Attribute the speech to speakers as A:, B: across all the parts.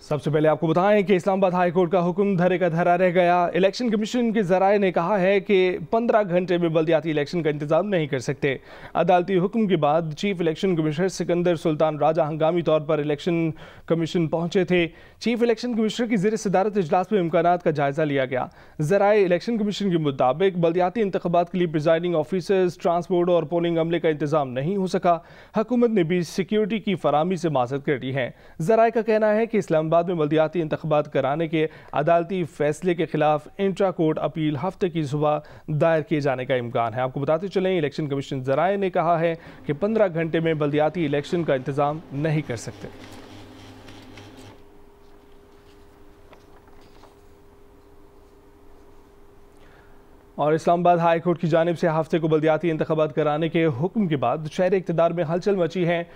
A: सबसे पहले आपको बताएं कि इस्लामाबाद हाई कोर्ट का हुक्म धरे का धरा रह गया। इलेक्शन कमीशन के जराये ने कहा है कि 15 घंटे में बल्दियाती इलेक्शन का इंतजाम नहीं कर सकते। अदालती हुक्म के बाद chief election commissioner Sikandar Sultan Raja हंगामी तौर पर इलेक्शन कमीशन पहुंचे थे। चीफ इलेक्शन कमिश्नर की ज़ेर सदारत इजलास में इम्कानात का जायजा लिया गया। जराये इलेक्शन कमीशन के मुताबिक बल्दियाती इंतखाबात के लिए प्रिजाइडिंग ऑफिसर्स, ट्रांसपोर्ट और पोलिंग अमले का इंतजाम नहीं हो सका। हुकूमत ने भी सिक्योरिटी की फराहमी से माजरत कर दी है। जराये का कहना है कि इस्लामाबाद में बल्दियाती इंतखाबात कराने के अदालती फैसले के खिलाफ इंट्रा कोर्ट अपील हफ्ते की सुबह दायर किए जाने का इम्कान है। आपको बताते चलें, इलेक्शन कमीशन जराये ने कहा है कि 15 घंटे में बल्दियाती इलेक्शन का इंतजाम नहीं कर सकते। और इस्लामाबाद हाई कोर्ट की जानिब से हफ्ते को बल्दियाती इंतखाबात कराने के हुक्म के बाद शहर इक़्तिदार में हलचल मची है।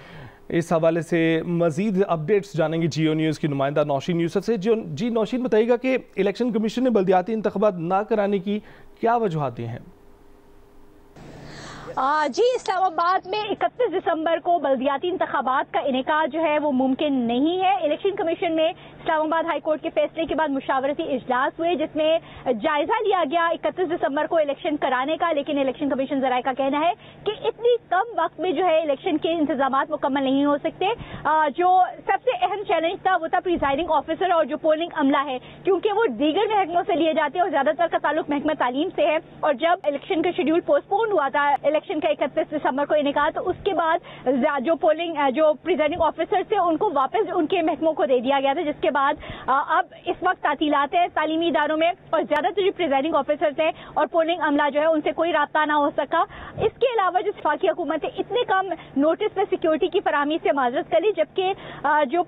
A: इस हवाले से मजीद अपडेट्स जानेंगे जियो न्यूज़ की नुमाइंदा नौशीन यूसुफ से। जी नौशीन, बताइएगा कि इलेक्शन कमीशन ने बल्दियाती इंतखाबात ना कराने की क्या वजूहात दी हैं?
B: जी, इस्लामाबाद में 31 दिसंबर को बल्दियाती इंतखाबात का इनेकाद जो है वो मुमकिन नहीं है। इलेक्शन कमीशन में इस्लामाबाद हाई कोर्ट के फैसले के बाद मुशावरती इजलास हुए जिसमें जायजा लिया गया 31 दिसंबर को इलेक्शन कराने का, लेकिन इलेक्शन कमीशन जराये का कहना है कि इतनी कम वक्त में जो है इलेक्शन के इंतजामात मुकम्मल नहीं हो सकते। जो सबसे अहम चैलेंज था वो था प्रिजाइडिंग ऑफिसर और जो पोलिंग अमला है, क्योंकि वो दीगर महकमों से लिए जाते हैं और ज्यादातर का ताल्लुक महकमा तालीम से है। और जब इलेक्शन का शेड्यूल पोस्टपोन हुआ था इलेक्शन का 31 दिसंबर को इनेकाद, तो उसके बाद जो प्रिजाइडिंग ऑफिसर थे उनको वापस उनके महकमों को दे दिया गया था, जिसके बाद अब इस वक्त तातीलात है तालीमी इदारों में और ज्यादातर जो प्रिजाइडिंग ऑफिसर्स हैं और पोलिंग अमला जो है उनसे कोई राब्ता ना हो सका। इसके अलावा जो वफाकी हुकूमत है इतने कम नोटिस में सिक्योरिटी की फराहमी से माजरत करी, जबकि जो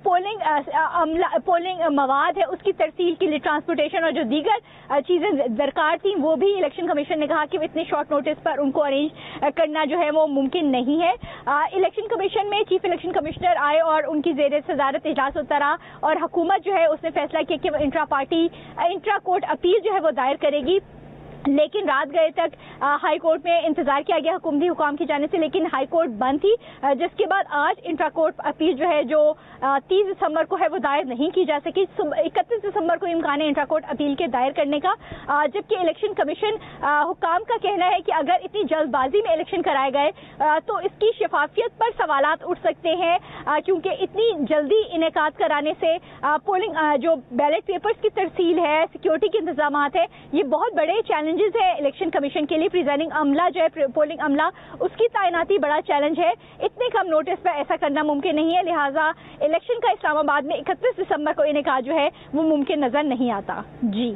B: पोलिंग मवाद है उसकी तरसील के लिए ट्रांसपोर्टेशन और जो दीगर चीजें दरकार थी वो भी इलेक्शन कमीशन ने कहा कि इतने शॉर्ट नोटिस पर उनको अरेंज करना जो है वो मुमकिन नहीं है। इलेक्शन कमीशन में चीफ इलेक्शन कमिश्नर आए और उनकी ज़ेर सदारत इजलास उतरा और हुकूमत जो है उसने फैसला किया कि इंट्रा कोर्ट अपील जो है वो दायर करेगी। लेकिन रात गए तक हाई कोर्ट में इंतजार किया गया हुकूमती हुकाम की जाने से, लेकिन हाई कोर्ट बंद थी, जिसके बाद आज इंट्रा कोर्ट अपील जो है जो 30 दिसंबर को है वो दायर नहीं की जा सकी। 31 दिसंबर को इम्कान है इंट्रा कोर्ट अपील के दायर करने का, जबकि इलेक्शन कमीशन हुकाम का कहना है कि अगर इतनी जल्दबाजी में इलेक्शन कराए गए तो इसकी शफाफियत पर सवालात उठ सकते हैं, क्योंकि इतनी जल्दी इनेकाद कराने से पोलिंग जो बैलेट पेपर्स की तरसील है, सिक्योरिटी के इंतजाम है, ये बहुत बड़े चैलेंजेस है इलेक्शन कमीशन के लिए। प्रिजाइडिंग अमला जो है पोलिंग अमला उसकी तैनाती बड़ा चैलेंज है। इतने कम नोटिस पर ऐसा करना मुमकिन नहीं है, लिहाजा इलेक्शन का इस्लामाबाद में 31 दिसंबर को इनेकाद जो है वो मुमकिन नजर नहीं आता। जी,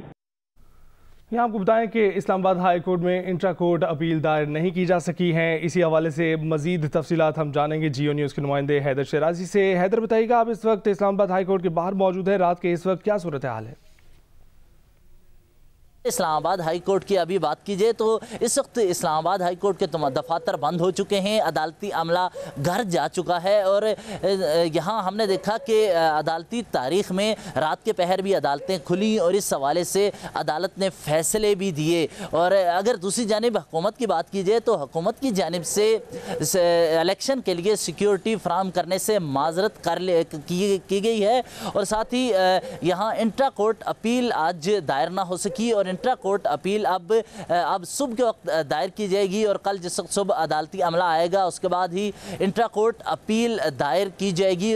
A: यहाँ आपको बताएं कि इस्लामाबाद हाई कोर्ट में इंट्रा कोर्ट अपील दायर नहीं की जा सकी है। इसी हवाले से मजीद तफसीलात हम जानेंगे जियो न्यूज़ के नुमाइंदे हैदर शराजी से। हैदर, बताइएगा, आप इस वक्त इस्लामाबाद हाई कोर्ट के बाहर मौजूद है, रात के इस वक्त क्या सूरत हाल है?
C: इस्लामाबाद हाई कोर्ट की अभी बात कीजिए तो इस वक्त इस्लामाबाद हाई कोर्ट के दफातर बंद हो चुके हैं, अदालती अमला घर जा चुका है और यहाँ हमने देखा कि अदालती तारीख में रात के पहर भी अदालतें खुली और इस हवाले से अदालत ने फैसले भी दिए। और अगर दूसरी जानिब हुकूमत की बात कीजिए तो हुकूमत की जानिब से इलेक्शन के लिए सिक्योरिटी फ्राहम करने से माजरत की गई है और साथ ही यहाँ इंट्रा कोर्ट अपील आज दायर ना हो सकी और इंट्रा कोर्ट अपील अब सुबह के वक्त दायर की जाएगी और कल जिस वक्त सुबह अदालती अमला आएगा उसके बाद ही इंट्रा कोर्ट अपील दायर की जाएगी।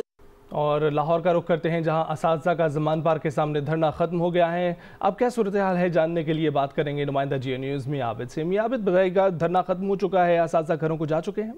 A: और लाहौर का रुख करते हैं, जहां असातिज़ा का ज़मान पार्क के सामने धरना ख़त्म हो गया है। अब क्या सूरत हाल है जानने के लिए बात करेंगे नुमाइंदा जियो न्यूज़ मियां आबिद से। मियां आबिद, बताइएगा, धरना ख़त्म हो चुका है, असातिज़ा घरों को जा चुके हैं?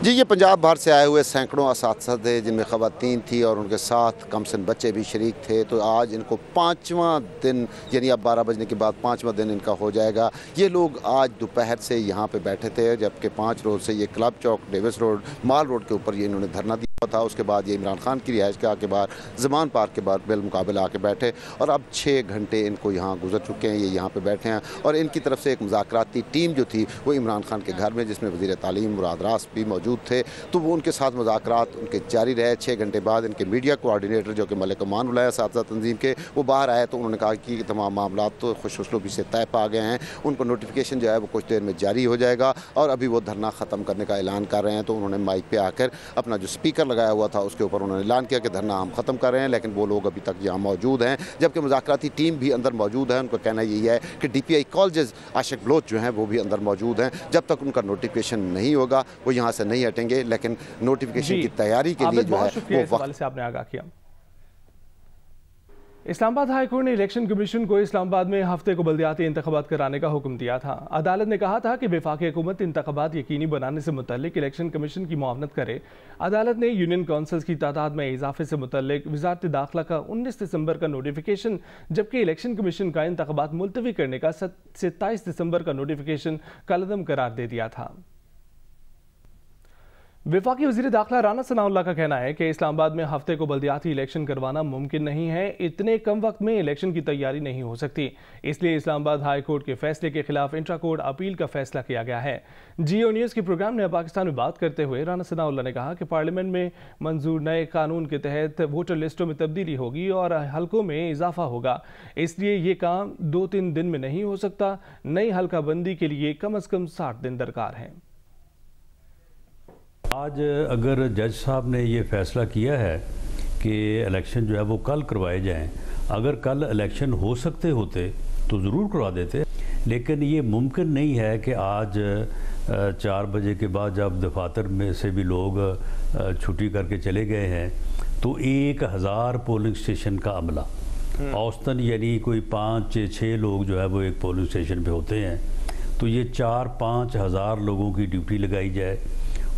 D: जी, ये पंजाब भर से आए हुए सैकड़ों असातिज़ा थे जिनमें ख़वातीन थी और उनके साथ कमसन बच्चे भी शरीक थे। तो आज इनको 5वां दिन, यानी अब 12 बजने के बाद 5वां दिन इनका हो जाएगा। ये लोग आज दोपहर से यहाँ पे बैठे थे, जबकि 5 रोज़ से ये क्लब चौक, डेविस रोड, माल रोड के ऊपर ये इन्होंने धरना दिया था। उसके बाद ये इमरान खान की रिहाइश के बाहर ज़मान पार्क के बाद बिलमुकाबिला आके बैठे और अब 6 घंटे इनको यहाँ गुजर चुके हैं, ये यहाँ पे बैठे हैं। और इनकी तरफ से एक मुज़ाकराती टीम जो थी वो इमरान खान के घर में, जिसमें वज़ीर तालीम मुराद रास भी मौजूद थे, तो वो उनके साथ मुज़ाकरात उनके जारी रहे। 6 घंटे बाद इनके मीडिया कोऑर्डिनेटर जो कि मलिक अमान बुलाया असातिज़ा तंजीम के, वो बाहर आए तो उन्होंने कहा कि तमाम मामला तो खुशउस्लूबी से तय पा गए हैं, उनको नोटिफिकेशन जो है वो कुछ देर में जारी हो जाएगा और अभी वो धरना ख़त्म करने का ऐलान कर रहे हैं। तो उन्होंने माइक पे आकर अपना जो स्पीकर लगाया हुआ था उसके ऊपर उन्होंने ऐलान किया कि धरना हम ख़त्म कर रहे हैं, लेकिन वो लोग अभी तक यहाँ मौजूद हैं, जबकि मुज़ाकराती टीम भी अंदर मौजूद है। उनका कहना यही है कि DPI कॉलेज आशिक बलोच जो हैं वो भी अंदर मौजूद हैं। जब तक उनका नोटिफिकेशन नहीं होगा वो यहाँ से नहीं हटेंगे, लेकिन नोटिफिकेशन की तैयारी के लिए जो है वो वक्त
A: से आपने आगाह किया। इस्लामाबाद हाई कोर्ट ने इलेक्शन कमीशन को इस्लामाबाद में हफ्ते को बल्दियाती इंतखाबात कराने का हुक्म दिया था। अदालत ने कहा था कि वफाकी हुकूमत इंतखाबात यकीनी बनाने से मुतल्लिक इलेक्शन कमीशन की मुआवनत करे। अदालत ने यूनियन काउंसिल्स की तादाद में इजाफे से मुतल्लिक वजारत दाखिला का 19 दिसंबर का नोटिफिकेशन, जबकि इलेक्शन कमीशन का इंतखाबात मुलतवी करने का 27 दिसंबर का नोटिफिकेशन कलअदम करार दे दिया था। वफाकी वज़ीर दाखिला राना सनाउल्लाह का कहना है कि इस्लामाबाद में हफ्ते को बल्दियाती इलेक्शन करवाना मुमकिन नहीं है। इतने कम वक्त में इलेक्शन की तैयारी नहीं हो सकती, इसलिए इस्लामाबाद हाई कोर्ट के फैसले के खिलाफ इंट्रा कोर्ट अपील का फैसला किया गया है। जियो न्यूज़ के प्रोग्राम ने पाकिस्तान में बात करते हुए राना सनाउल्लाह ने कहा कि पार्लियामेंट में मंजूर नए कानून के तहत वोटर लिस्टों में तब्दीली होगी और हल्कों में इजाफा होगा, इसलिए ये काम 2-3 दिन में नहीं हो सकता। नई हल्का बंदी के लिए कम अज़ कम 60 दिन दरकार हैं।
E: आज अगर जज साहब ने ये फ़ैसला किया है कि इलेक्शन जो है वो कल करवाए जाएं, अगर कल इलेक्शन हो सकते होते तो ज़रूर करवा देते, लेकिन ये मुमकिन नहीं है कि आज 4 बजे के बाद जब दफातर में से भी लोग छुट्टी करके चले गए हैं तो 1000 पोलिंग स्टेशन का अमला औसतन यानी कोई 5-6 लोग जो है वो एक पोलिंग स्टेशन पे होते हैं, तो ये 4-5 हज़ार लोगों की ड्यूटी लगाई जाए,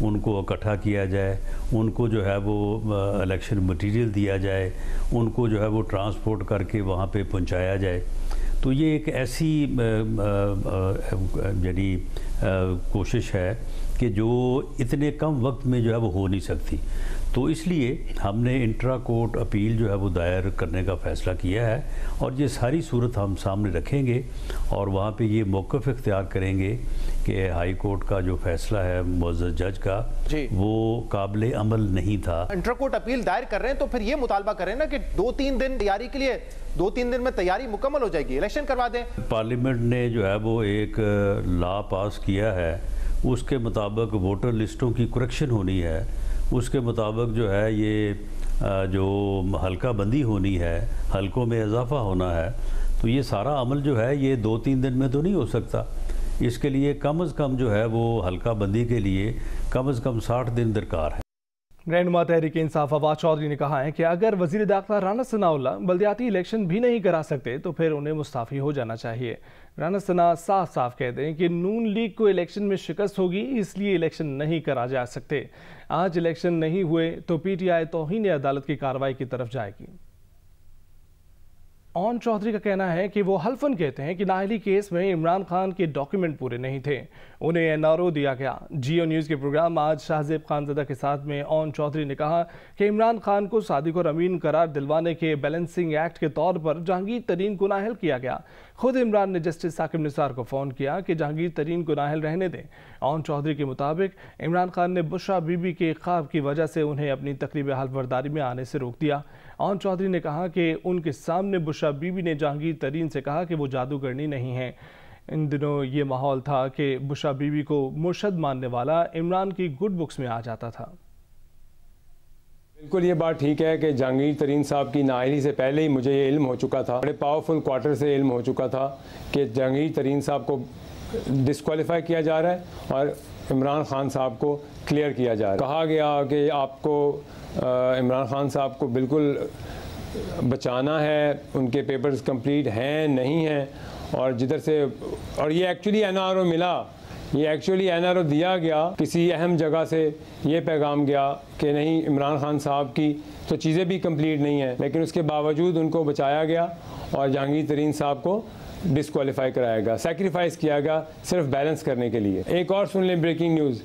E: उनको इकट्ठा किया जाए, उनको जो है वो इलेक्शन मटेरियल दिया जाए, उनको जो है वो ट्रांसपोर्ट करके वहाँ पे पहुँचाया जाए, तो ये एक ऐसी यानी कोशिश है कि जो इतने कम वक्त में जो है वो हो नहीं सकती। तो इसलिए हमने इंट्रा कोर्ट अपील जो है वो दायर करने का फ़ैसला किया है और ये सारी सूरत हम सामने रखेंगे और वहाँ पे ये मौक़िफ़ इख्तियार करेंगे कि हाई कोर्ट का जो फ़ैसला है मुअज़्ज़ज़ जज का वो काबिल अमल नहीं था।
F: इंट्रा कोर्ट अपील दायर कर रहे हैं तो फिर ये मुतालबा करें ना कि 2-3 दिन तैयारी के लिए, 2-3 दिन में तैयारी मुकम्मल हो जाएगी, इलेक्शन करवा दें। पार्लियामेंट
E: ने जो है वो एक लॉ पास किया है, उसके मुताबिक वोटर लिस्टों की करेक्शन होनी है, उसके मुताबिक जो है ये जो हल्का बंदी होनी है, हल्कों में इजाफा होना है, तो ये सारा अमल जो है ये 2-3 दिन में तो नहीं हो सकता। इसके लिए कम अज़ कम जो है वो हल्का बंदी के लिए कम अज़ कम 60 दिन दरकार है।
A: रहनुमा तहरीक इंसाफ फवाद चौधरी ने कहा है कि अगर वज़ीर दाखिला राना सनाउल्लाह बल्दियाती इलेक्शन भी नहीं करा सकते तो फिर उन्हें मुस्ताफ़ी हो जाना चाहिए। राना सना साफ साफ कहते हैं कि नून लीग को इलेक्शन में शिकस्त होगी, इसलिए इलेक्शन नहीं करा जा सकते। आज इलेक्शन नहीं हुए तो PTI तौहीन अदालत की कार्रवाई की तरफ जाएगी। ओन चौधरी का कहना है कि वो हल्फन कहते हैं कि नाअहली केस में इमरान खान के डॉक्यूमेंट पूरे नहीं थे, उन्हें NRO दिया गया। जियो न्यूज़ के प्रोग्राम आज शाहजेब खानज़दा के साथ में ओन चौधरी ने कहा कि इमरान खान को सादिक और अमीन करार दिलवाने के बैलेंसिंग एक्ट के तौर पर जहांगीर तरीन को नाअहल किया गया। खुद इमरान ने जस्टिस साकिब निसार को फ़ोन किया कि जहांगीर तरीन को नाअहल रहने दें। ओन चौधरी के मुताबिक इमरान खान ने बुशरा बीबी के ख्वाब की वजह से उन्हें अपनी तकरीब हल्फबर्दारी में आने से रोक दिया। ओन चौधरी ने कहा कि उनके सामने बुशरा बीबी ने जहांगीर तरीन से कहा कि वो जादूगरनी नहीं है। इन दिनों ये माहौल था कि बुशरा बीबी को मुर्शद मानने वाला इमरान की गुड बुक्स में आ जाता था।
G: बिल्कुल ये बात ठीक है कि जहांगीर तरीन साहब की नाअहली से पहले ही मुझे ये इल्म हो चुका था, बड़े पावरफुल क्वार्टर से इल्म हो चुका था कि जहांगीर तरीन साहब को डिस्क्वालीफाई किया जा रहा है और इमरान खान साहब को क्लियर किया जा रहा है। कहा गया कि आपको इमरान खान साहब को बिल्कुल बचाना है, उनके पेपर्स कंप्लीट हैं नहीं हैं, और जिधर से और ये एक्चुअली NRO मिला, ये एक्चुअली NRO दिया गया, किसी अहम जगह से ये पैगाम गया कि नहीं इमरान खान साहब की तो चीज़ें भी कंप्लीट नहीं हैं, लेकिन उसके बावजूद उनको बचाया गया और जहांगीर तरीन साहब को डिस्क्वालीफाई कराया गया, सेक्रीफाइस किया गया सिर्फ बैलेंस करने के लिए। एक और सुन लें ब्रेकिंग न्यूज़,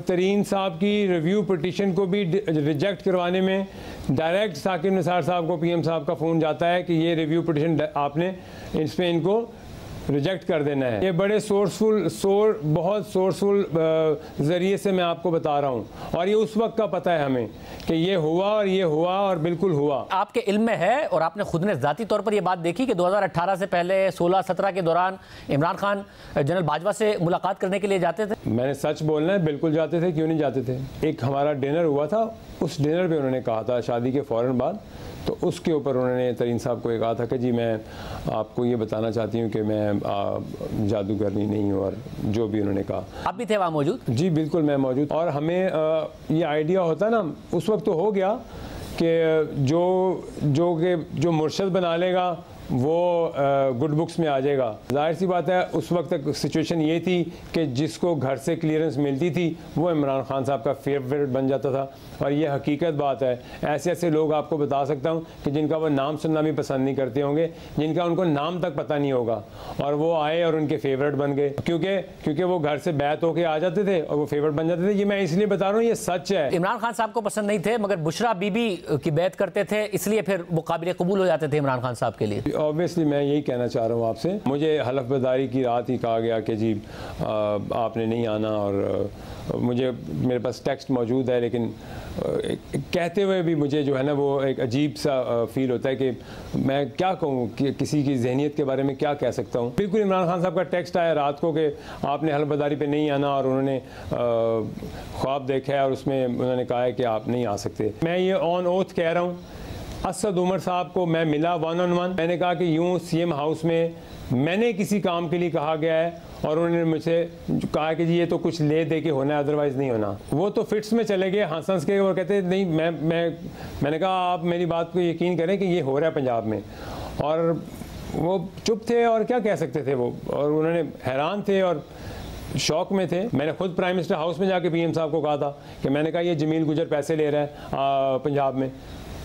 G: तरीन साहब की रिव्यू पिटीशन को भी रिजेक्ट करवाने में डायरेक्ट साकिब निसार साहब को PM साहब का फ़ोन जाता है कि ये रिव्यू पिटीशन आपने इस पर इनको रिजेक्ट कर देना है। ये बड़े बहुत सोर्सफुल ज़रिए से मैं आपको बता रहा हूँ और ये उस वक्त का पता है हमें कि ये हुआ और ये हुआ और बिल्कुल हुआ।
H: आपके इल्म में है और आपने खुद ने ज़ाती तौर पर ये बात देखी कि 2018 से पहले 16-17 के दौरान इमरान खान जनरल बाजवा से मुलाकात करने के लिए जाते थे?
G: मैंने सच बोलना है, बिल्कुल जाते थे, क्यों नहीं जाते थे। एक हमारा डिनर हुआ था, उस डिनर पे उन्होंने कहा था शादी के फ़ौरन बाद, तो उसके ऊपर उन्होंने तरीन साहब को कहा था कि जी मैं आपको ये बताना चाहती हूँ कि मैं जादूगरनी नहीं हूँ, और जो भी उन्होंने कहा।
H: आप भी थे वहाँ मौजूद?
G: जी बिल्कुल, मैं मौजूद। और हमें ये आइडिया होता ना उस वक्त तो हो गया कि जो मुर्शद बना लेगा वो गुड बुक्स में आ जाएगा। जाहिर सी बात है उस वक्त तक सिचुएशन ये थी कि जिसको घर से क्लियरेंस मिलती थी वो इमरान खान साहब का फेवरेट बन जाता था, और ये हकीकत बात है। ऐसे ऐसे लोग आपको बता सकता हूँ कि जिनका वो नाम सुनना भी पसंद नहीं करते होंगे, जिनका उनको नाम तक पता नहीं होगा, और वो आए और उनके फेवरेट बन गए क्योंकि वो घर से बैत होके आ जाते थे और वो फेवरेट बन जाते थे। ये मैं इसलिए बता रहा हूँ, ये सच है।
H: इमरान खान साहब को पसंद नहीं थे मगर बुशरा बीबी की बैत करते थे, इसलिए फिर वो काबिल कबूल हो जाते थे इमरान खान साहब के लिए।
G: ऑब्वियसली मैं यही कहना चाह रहा हूँ आपसे। मुझे हलफ बर्दारी की रात ही कहा गया कि जी आपने नहीं आना, और मेरे पास टेक्स्ट मौजूद है, लेकिन कहते हुए भी मुझे जो है ना वो एक अजीब सा फील होता है कि मैं क्या कहूँ, कि किसी की जहनीत के बारे में क्या कह सकता हूँ। बिल्कुल इमरान खान साहब का टेक्स्ट आया रात को कि आपने हलफ बर्दारी पे नहीं आना, और उन्होंने ख्वाब देखा है और उसमें उन्होंने कहा है कि आप नहीं आ सकते। मैं ये ऑन ओथ कह रहा हूँ, असद उमर साहब को मैं मिला 1-on-1, मैंने कहा कि यूँ सीएम हाउस में मैंने किसी काम के लिए कहा गया है, और उन्होंने मुझसे कहा कि जी ये तो कुछ ले दे के होना है, अदरवाइज़ नहीं होना। वो तो फिट्स में चले गए हंस के, और कहते नहीं मैंने कहा आप मेरी बात को यकीन करें कि ये हो रहा है पंजाब में, और वो चुप थे और क्या कह सकते थे वो, और उन्होंने हैरान थे और शौक में थे। मैंने खुद प्राइम मिनिस्टर हाउस में जाके पीएम साहब को कहा था कि मैंने कहा ये जमील गुजर पैसे ले रहा है पंजाब में,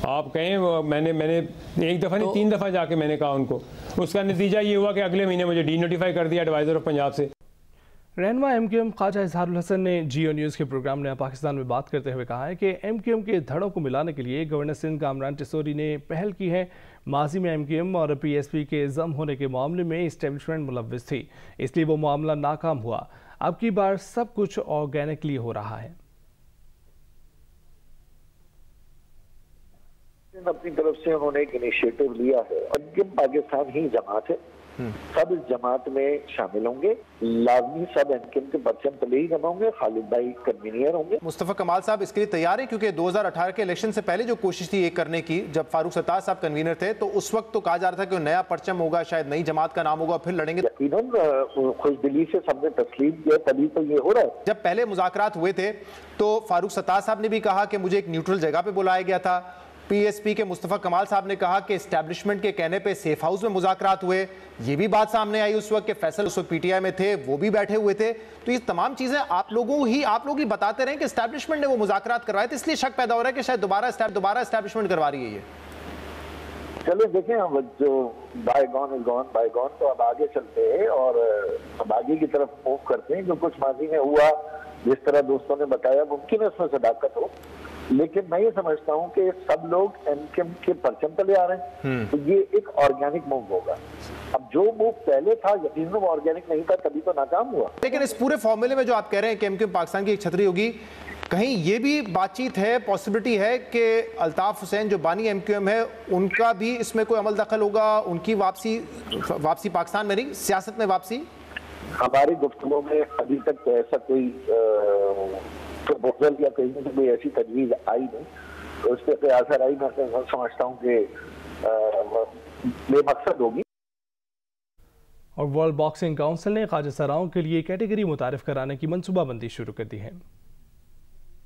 G: आप कहें। मैंने एक दफ़ा नहीं 3 दफ़ा जाके मैंने कहा उनको। उसका नतीजा ये हुआ कि अगले महीने मुझे डीनोटिफाई कर दिया एडवाइज़र ऑफ पंजाब से।
A: रहनुमा एमक्यूएम ख्वाजा इजहारुल हसन ने जियो न्यूज़ के प्रोग्राम नया पाकिस्तान में बात करते हुए कहा है कि एमक्यूएम के धड़ों को मिलाने के लिए गवर्नर सिंध कामरान टिसोरी ने पहल की है। माजी में एमक्यूएम और पीएसपी के जम होने के मामले में इस्टेब्लिशमेंट मुलव्विस थी, इसलिए वो मामला नाकाम हुआ। अब की बार सब कुछ ऑर्गेनिकली हो रहा है।
I: अपनी तरफ से उन्होंने एक इनिशिएटिव लिया है, एमक्यूएम पाकिस्तान ही जमात है, सब इस जमात में शामिल होंगे, लाजमी सब एमक्यूएम के परचम तले ही जमा होंगे, खालिद भाई कन्वीनियर होंगे।
F: मुस्तफा कमाल साहब इसके लिए तैयार हैं, क्योंकि 2018 के इलेक्शन से पहले जो कोशिश थी ये करने की, जब फारूक सत्तार साहब कन्वीनर थे, तो उस वक्त तो कहा जा रहा था कि नया परचम होगा, शायद नई जमात का नाम होगा, फिर लड़ेंगे।
I: यकीनन खुशदिली से सबने तस्लीम किया, तभी तो ये हो रहा है।
F: जब पहले मुज़ाकरात हुए थे तो फारूक सत्तार साहब ने भी कहा कि मुझे एक न्यूट्रल जगह पे बुलाया गया था। पीएसपी के मुस्तफा कमाल साहब ने कहा कि एस्टैब्लिशमेंट के कहने पे सेफ हाउस में मुज़ाकरात हुए। ये भी बात सामने आई उस वक्त के फैसल उस वक्त पीटीआई में थे, वो भी बैठे हुए थे। तो ये तमाम चीजें आप लोग ही बताते रहे कि एस्टैब्लिशमेंट ने वो मुज़ाकरात करवाए थे, इसलिए शक पैदा हो रहा है कि शायद दोबारा एस्टैब्लिशमेंट करवा रही है ये।
I: चलो देखें, अब जो बायगॉन इज गॉन बायगॉन, तो अब आगे चलते हैं और अब आगे की तरफ मूव करते हैं। जो कुछ माजी में हुआ, जिस तरह दोस्तों ने बताया, मुमकिन है उसमें सदाकत हो, लेकिन मैं ये समझता हूँ कि सब लोग एमक्यूएम के परचम तले आ रहे हैं, तो ये एक ऑर्गेनिक मूव होगा। अब जो मूव पहले था यकीनन वो ऑर्गेनिक नहीं था, तभी तो नाकाम हुआ।
F: लेकिन इस पूरे फॉर्मूले में जो आप कह रहे हैं कि एमक्यूएम पाकिस्तान की एक छतरी होगी, कहीं ये भी बातचीत है, पॉसिबिलिटी है कि अल्ताफ हुसैन जो बानी एमक्यूएम है उनका भी इसमें कोई अमल दखल होगा, उनकी वापसी पाकिस्तान में नहीं, सियासत में वापसी?
I: हमारी गुफ्तगू में अभी तक तो ऐसा कोई प्रपोजल या कहीं से कोई ऐसी तजवीज आई नहीं, तो उस पर असर आई मैं समझता हूँ कि बेमकसद होगी।
A: और वर्ल्ड बॉक्सिंग काउंसिल ने ख्वाजा सराओं के लिए कैटेगरी मुतारिफ कराने की मनसूबाबंदी शुरू कर दी है।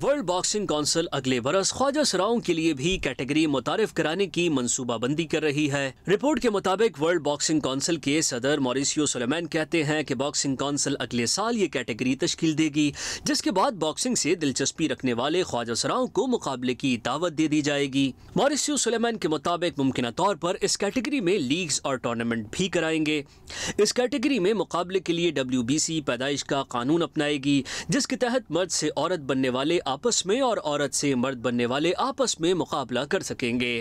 J: वर्ल्ड बॉक्सिंग काउंसिल अगले बरस ख्वाजा सराओं के लिए भी कैटेगरी मुतारिफ कराने की मंसूबाबंदी कर रही है। रिपोर्ट के मुताबिक वर्ल्ड बॉक्सिंग काउंसिल के सदर मॉरिसियो सुलेमान कहते हैं कि बॉक्सिंग काउंसिल अगले साल ये कैटेगरी तश्कील देगी, जिसके बाद बॉक्सिंग से दिलचस्पी रखने वाले ख्वाजा सराओं को मुकाबले की दावत दे दी जाएगी। मॉरिसियो सुलेमान के मुताबिक मुमकिन तौर पर इस कैटेगरी में लीग्स और टूर्नामेंट भी कराएंगे। इस कैटेगरी में मुकाबले के लिए WBC पैदाइश का कानून अपनाएगी, जिसके तहत मर्द से औरत बनने वाले आपस में और औरत से मर्द बनने वाले आपस में मुकाबला कर सकेंगे।